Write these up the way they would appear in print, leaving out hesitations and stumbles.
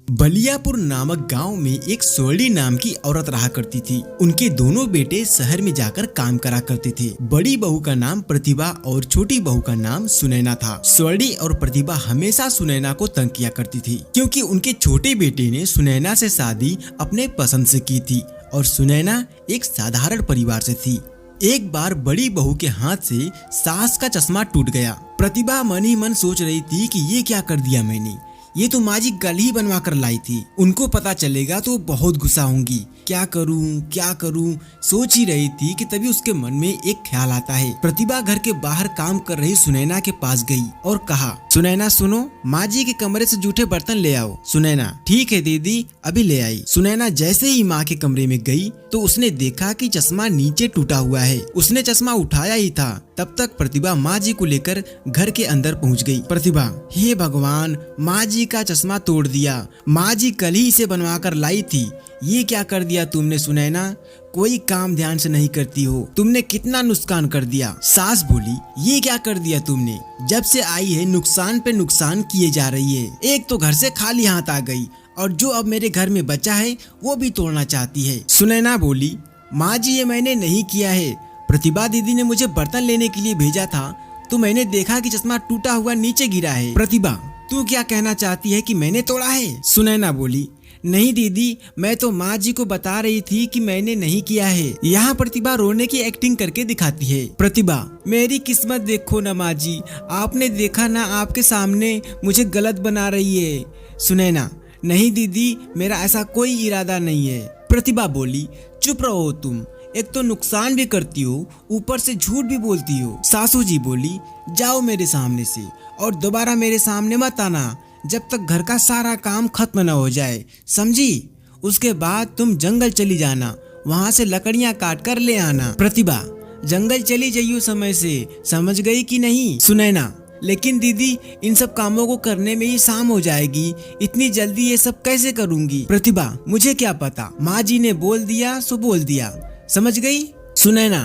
बलियापुर नामक गांव में एक सोल्डी नाम की औरत रहा करती थी। उनके दोनों बेटे शहर में जाकर काम करा करते थे। बड़ी बहू का नाम प्रतिभा और छोटी बहू का नाम सुनैना था। सोल्डी और प्रतिभा हमेशा सुनैना को तंग किया करती थी, क्योंकि उनके छोटे बेटे ने सुनैना से शादी अपने पसंद से की थी और सुनैना एक साधारण परिवार से थी। एक बार बड़ी बहू के हाथ से सास का चश्मा टूट गया। प्रतिभा मन ही मन सोच रही थी कि ये क्या कर दिया मैंने, ये तो माँ जी कल ही बनवा कर लाई थी। उनको पता चलेगा तो बहुत गुस्सा होंगी। क्या करूं सोच ही रही थी कि तभी उसके मन में एक ख्याल आता है। प्रतिभा घर के बाहर काम कर रही सुनैना के पास गई और कहा, सुनैना सुनो, माँ जी के कमरे से जूठे बर्तन ले आओ। सुनैना, ठीक है दीदी, अभी ले आई। सुनैना जैसे ही माँ के कमरे में गई तो उसने देखा कि चश्मा नीचे टूटा हुआ है। उसने चश्मा उठाया ही था, तब तक प्रतिभा माँ जी को लेकर घर के अंदर पहुँच गई। प्रतिभा, हे भगवान, माँ जी का चश्मा तोड़ दिया। माँ जी कल ही इसे बनवा कर लाई थी। ये क्या कर दिया तुमने सुनैना, कोई काम ध्यान से नहीं करती हो, तुमने कितना नुकसान कर दिया। सास बोली, ये क्या कर दिया तुमने, जब से आई है नुकसान पे नुकसान किए जा रही है। एक तो घर से खाली हाथ आ गई और जो अब मेरे घर में बचा है वो भी तोड़ना चाहती है। सुनैना बोली, माँ जी ये मैंने नहीं किया है, प्रतिभा दीदी ने मुझे बर्तन लेने के लिए भेजा था तो मैंने देखा कि चश्मा टूटा हुआ नीचे गिरा है। प्रतिभा, तू क्या कहना चाहती है कि मैंने तोड़ा है? सुनैना बोली, नहीं दीदी, मैं तो माँ जी को बता रही थी कि मैंने नहीं किया है। यहाँ प्रतिभा रोने की एक्टिंग करके दिखाती है। प्रतिभा, मेरी किस्मत देखो ना माँ जी, आपने देखा ना, आपके सामने मुझे गलत बना रही है। सुनैना, नहीं दीदी, मेरा ऐसा कोई इरादा नहीं है। प्रतिभा बोली, चुप रहो तुम, एक तो नुकसान भी करती हो, ऊपर से झूठ भी बोलती हो। सासू जी बोली, जाओ मेरे सामने से और दोबारा मेरे सामने मत आना जब तक घर का सारा काम खत्म न हो जाए, समझी? उसके बाद तुम जंगल चली जाना, वहाँ से लकड़ियाँ काट कर ले आना। प्रतिभा, जंगल चली जाइयो समय से, समझ गई कि नहीं? सुनैना, लेकिन दीदी इन सब कामों को करने में ही शाम हो जाएगी, इतनी जल्दी ये सब कैसे करूँगी? प्रतिभा, मुझे क्या पता, माँ जी ने बोल दिया सो बोल दिया, समझ गई? सुनैना,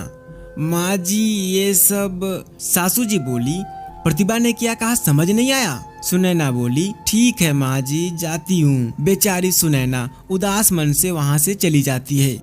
माँ जी ये सब। सासू जी बोली, प्रतिभा ने क्या कहा समझ नहीं आया? सुनैना बोली, ठीक है माँ जी, जाती हूँ। बेचारी सुनैना उदास मन से वहाँ से चली जाती है।